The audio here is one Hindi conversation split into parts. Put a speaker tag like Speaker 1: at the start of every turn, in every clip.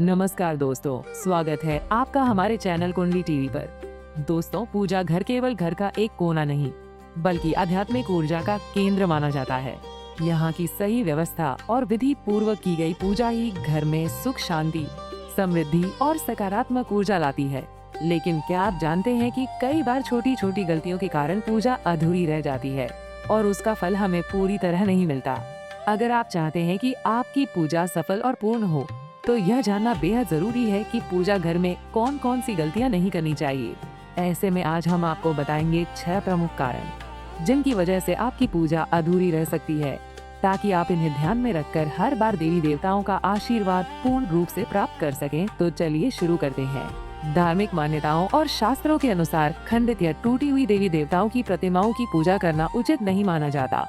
Speaker 1: नमस्कार दोस्तों, स्वागत है आपका हमारे चैनल कुंडली टीवी पर। दोस्तों, पूजा घर केवल घर का एक कोना नहीं, बल्कि आध्यात्मिक ऊर्जा का केंद्र माना जाता है। यहाँ की सही व्यवस्था और विधि पूर्वक की गई पूजा ही घर में सुख, शांति, समृद्धि और सकारात्मक ऊर्जा लाती है। लेकिन क्या आप जानते हैं कि कई बार छोटी छोटी गलतियों के कारण पूजा अधूरी रह जाती है और उसका फल हमें पूरी तरह नहीं मिलता। अगर आप चाहते हैं कि आपकी पूजा सफल और पूर्ण हो, तो यह जानना बेहद जरूरी है कि पूजा घर में कौन कौन सी गलतियां नहीं करनी चाहिए। ऐसे में आज हम आपको बताएंगे 6 प्रमुख कारण, जिनकी वजह से आपकी पूजा अधूरी रह सकती है, ताकि आप इन्हें ध्यान में रखकर हर बार देवी देवताओं का आशीर्वाद पूर्ण रूप से प्राप्त कर सकें। तो चलिए शुरू करते हैं। धार्मिक मान्यताओं और शास्त्रों के अनुसार खंडित या टूटी हुई देवी देवताओं की प्रतिमाओं की पूजा करना उचित नहीं माना जाता।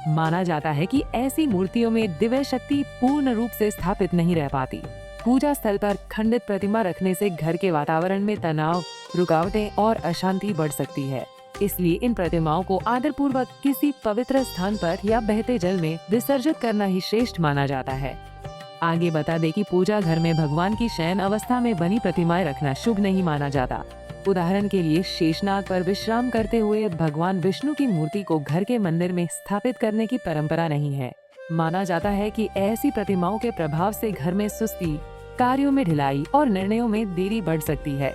Speaker 1: माना जाता है कि ऐसी मूर्तियों में दिव्य शक्ति पूर्ण रूप से स्थापित नहीं रह पाती। पूजा स्थल पर खंडित प्रतिमा रखने से घर के वातावरण में तनाव, रुकावटें और अशांति बढ़ सकती है। इसलिए इन प्रतिमाओं को आदर पूर्वक किसी पवित्र स्थान पर या बहते जल में विसर्जित करना ही श्रेष्ठ माना जाता है। आगे बता दें कि पूजा घर में भगवान की शयन अवस्था में बनी प्रतिमाएं रखना शुभ नहीं माना जाता। उदाहरण के लिए, शेषनाग पर विश्राम करते हुए भगवान विष्णु की मूर्ति को घर के मंदिर में स्थापित करने की परंपरा नहीं है। माना जाता है कि ऐसी प्रतिमाओं के प्रभाव से घर में सुस्ती, कार्यों में ढिलाई और निर्णयों में देरी बढ़ सकती है।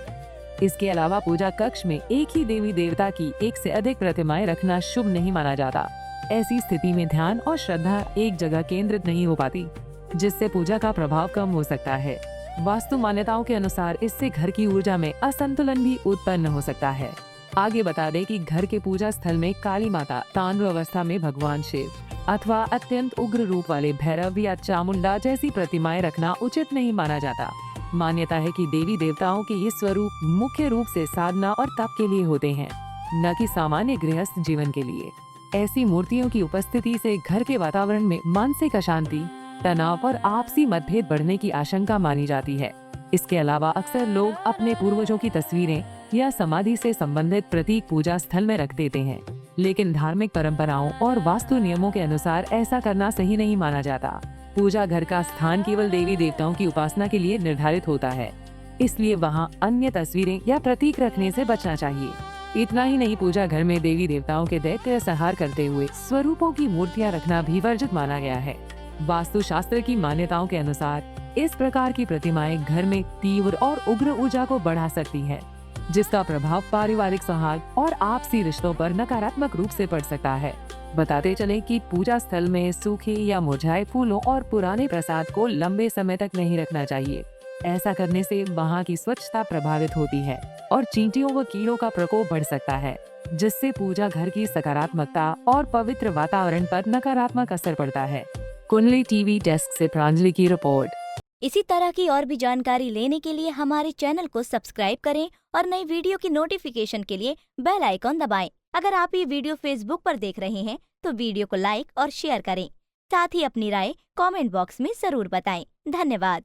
Speaker 1: इसके अलावा पूजा कक्ष में एक ही देवी देवता की एक से अधिक प्रतिमाएं रखना शुभ नहीं माना जाता। ऐसी स्थिति में ध्यान और श्रद्धा एक जगह केंद्रित नहीं हो पाती, जिससे पूजा का प्रभाव कम हो सकता है। वास्तु मान्यताओं के अनुसार इससे घर की ऊर्जा में असंतुलन भी उत्पन्न हो सकता है। आगे बता दें कि घर के पूजा स्थल में काली माता, तांडव अवस्था में भगवान शिव अथवा अत्यंत उग्र रूप वाले भैरव या चामुंडा जैसी प्रतिमाएं रखना उचित नहीं माना जाता। मान्यता है कि देवी देवताओं के ये स्वरूप मुख्य रूप से साधना और तप के लिए होते हैं, न कि सामान्य गृहस्थ जीवन के लिए। ऐसी मूर्तियों की उपस्थिति से घर के वातावरण में मानसिक अशांति, तनाव और आपसी मतभेद बढ़ने की आशंका मानी जाती है। इसके अलावा अक्सर लोग अपने पूर्वजों की तस्वीरें या समाधि से संबंधित प्रतीक पूजा स्थल में रख देते हैं, लेकिन धार्मिक परंपराओं और वास्तु नियमों के अनुसार ऐसा करना सही नहीं माना जाता। पूजा घर का स्थान केवल देवी देवताओं की उपासना के लिए निर्धारित होता है, इसलिए वहाँ अन्य तस्वीरें या प्रतीक रखने से बचना चाहिए। इतना ही नहीं, पूजा घर में देवी देवताओं के दैत्य संहार करते हुए स्वरूपों की मूर्तियाँ रखना भी वर्जित माना गया है। वास्तु शास्त्र की मान्यताओं के अनुसार इस प्रकार की प्रतिमाएं घर में तीव्र और उग्र ऊर्जा को बढ़ा सकती है, जिसका प्रभाव पारिवारिक सौहार्द और आपसी रिश्तों पर नकारात्मक रूप से पड़ सकता है। बताते चलें कि पूजा स्थल में सूखे या मुरझाए फूलों और पुराने प्रसाद को लंबे समय तक नहीं रखना चाहिए। ऐसा करने से वहाँ की स्वच्छता प्रभावित होती है और चींटियों व कीड़ों का प्रकोप बढ़ सकता है, जिससे पूजा घर की सकारात्मकता और पवित्र वातावरण पर नकारात्मक असर पड़ता है। कुंडली टीवी डेस्क से प्रांजलि की रिपोर्ट।
Speaker 2: इसी तरह की और भी जानकारी लेने के लिए हमारे चैनल को सब्सक्राइब करें और नई वीडियो की नोटिफिकेशन के लिए बेल आइकॉन दबाएं। अगर आप ये वीडियो फेसबुक पर देख रहे हैं तो वीडियो को लाइक और शेयर करें। साथ ही अपनी राय कमेंट बॉक्स में जरूर बताएं। धन्यवाद।